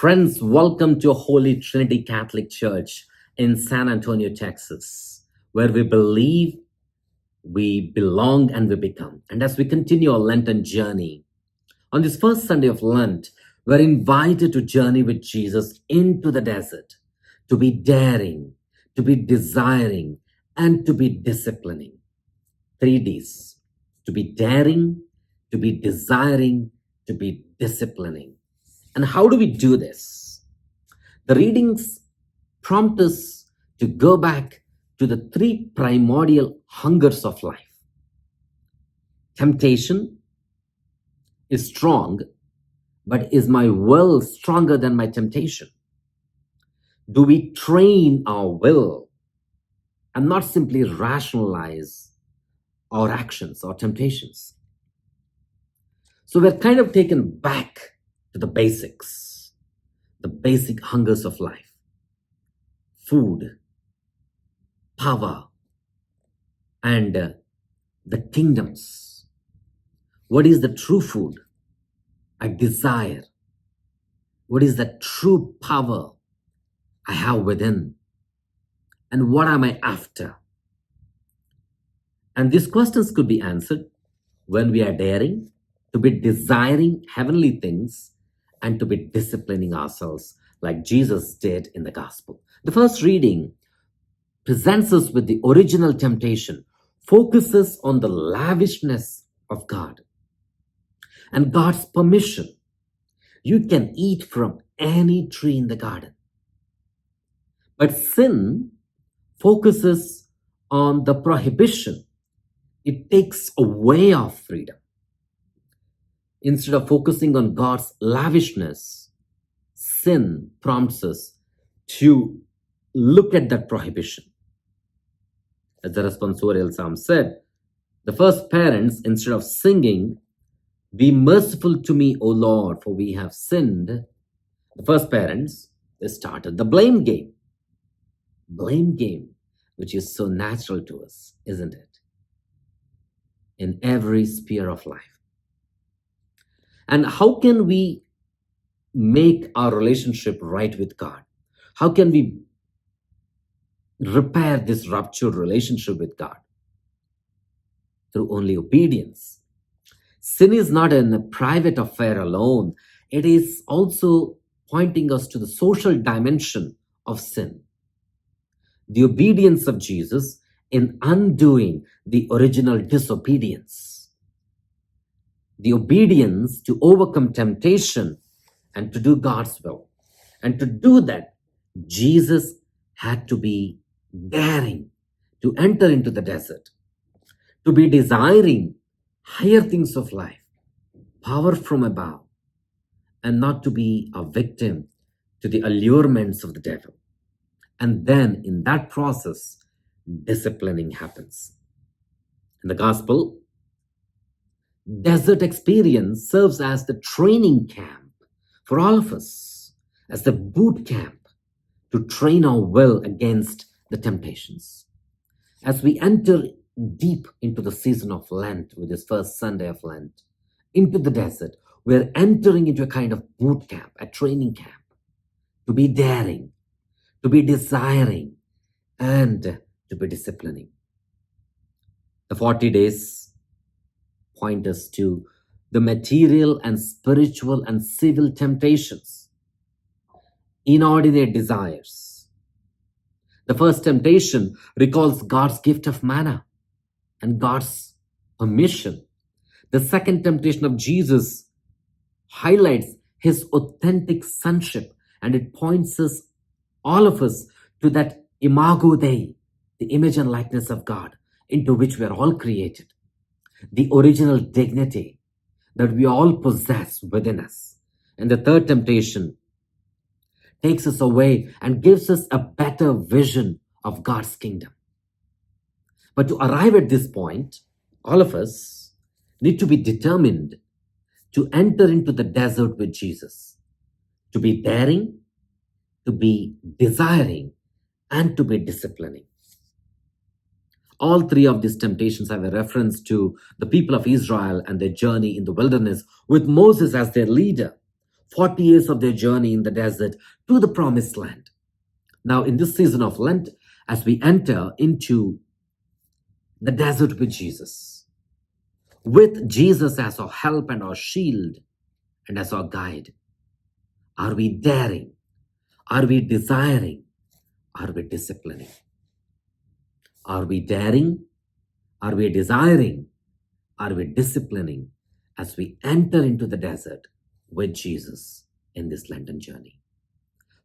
Friends, welcome to Holy Trinity Catholic Church in San Antonio, Texas, where we believe, we belong, and we become. And as we continue our Lenten journey, on this first Sunday of Lent, we're invited to journey with Jesus into the desert, to be daring, to be desiring, and to be disciplining. 3 Ds: to be daring, to be desiring, to be disciplining. And how do we do this? The readings prompt us to go back to the three primordial hungers of life. Temptation is strong, but is my will stronger than my temptation? Do we train our will and not simply rationalize our actions or temptations? So we're kind of taken back to the basics, the basic hungers of life: food, power, and the kingdoms. What is the true food I desire? What is the true power I have within? And what am I after? And these questions could be answered when we are daring to be desiring heavenly things and to be disciplining ourselves like Jesus did in the gospel. The first reading presents us with the original temptation, focuses on the lavishness of God and God's permission. You can eat from any tree in the garden. But sin focuses on the prohibition. It takes away our freedom. Instead of focusing on God's lavishness, sin prompts us to look at that prohibition. As the responsorial psalm said, the first parents, instead of singing, "Be merciful to me, O Lord, for we have sinned," the first parents, they started the blame game. Blame game, which is so natural to us, isn't it? In every sphere of life. And how can we make our relationship right with God? How can we repair this ruptured relationship with God? Through only obedience. Sin is not a private affair alone. It is also pointing us to the social dimension of sin. The obedience of Jesus in undoing the original disobedience. The obedience to overcome temptation and to do God's will. And to do that, Jesus had to be daring to enter into the desert, to be desiring higher things of life, power from above, and not to be a victim to the allurements of the devil. And then in that process, disciplining happens. In the gospel, desert experience serves as the training camp for all of us, as the boot camp to train our will against the temptations. As we enter deep into the season of Lent with this first Sunday of Lent, into the desert, we're entering into a kind of boot camp, a training camp, to be daring, to be desiring, and to be disciplining. The 40 days point us to the material and spiritual and civil temptations, inordinate desires. The first temptation recalls God's gift of manna and God's permission. The second temptation of Jesus highlights his authentic sonship, and it points us, all of us, to that imago Dei, the image and likeness of God, into which we are all created. The original dignity that we all possess within us. And the third temptation takes us away and gives us a better vision of God's kingdom. But to arrive at this point, all of us need to be determined to enter into the desert with Jesus, to be daring, to be desiring, and to be disciplining. All three of these temptations have a reference to the people of Israel and their journey in the wilderness with Moses as their leader, 40 years of their journey in the desert to the promised land. Now, in this season of Lent, as we enter into the desert with Jesus as our help and our shield and as our guide, are we daring? Are we desiring? Are we disciplining? Are we daring? Are we desiring? Are we disciplining as we enter into the desert with Jesus in this Lenten journey?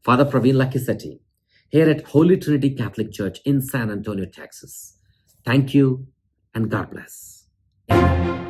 Father Praveen Lakisetti, here at Holy Trinity Catholic Church in San Antonio, Texas. Thank you and God bless. Amen.